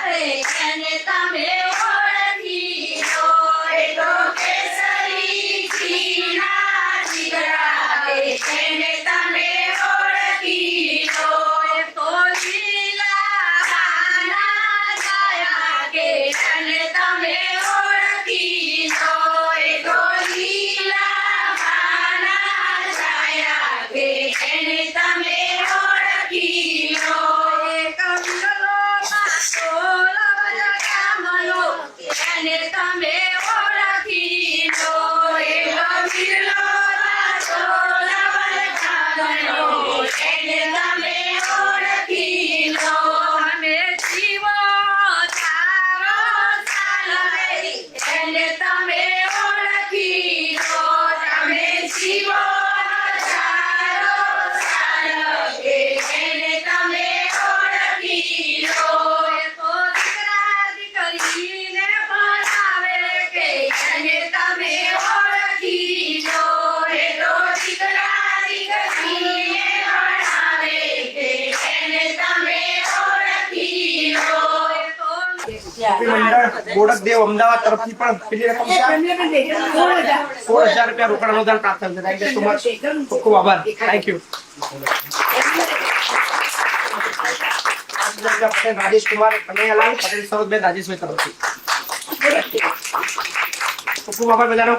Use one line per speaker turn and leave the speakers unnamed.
એને તમે ઓળખી લો એ તો કેસરી ચીના જીગરા એને તમે ઓળખી લો એ તો લીલા પાના છાયા કે એને તમે ઓળખી લો એ તો લીલા પાના છાયા કે એને તમે ઓળખી લો એ કંગલો માતો લવજગામલો એને તમે ઓળખી લો એ કંગલો માતો લવજગામલો એને તમે ઓળખી લો અમે જીવો તારો ચાલે એને તમે ઓળખી લો તમે જીવો તારો ચાલે એને તમે ઓળખી લો એ તો દીકરા દીકરીને ભણાવે કે એને તમે ઓળખી લો એ તો દીકરા દીકરીને ભણાવે કે એને તમે ઓળખી લો એ તો
મંડળ બોડકદેવ અમદાવાદ તરફથી પણ પેલી રકમ છે 16,000 રૂપિયા રોકડ અનુદાન પ્રાપ્ત થયું છે. Thank you so much. ખૂબ ખૂબ આભાર. Thank you. પટેલ રાજેશ કુમાર કનૈયાલાલ પટેલ સરોજબેન રાજેશભાઈ તરફથી ખૂબ ખૂબ આભાર બધાનો.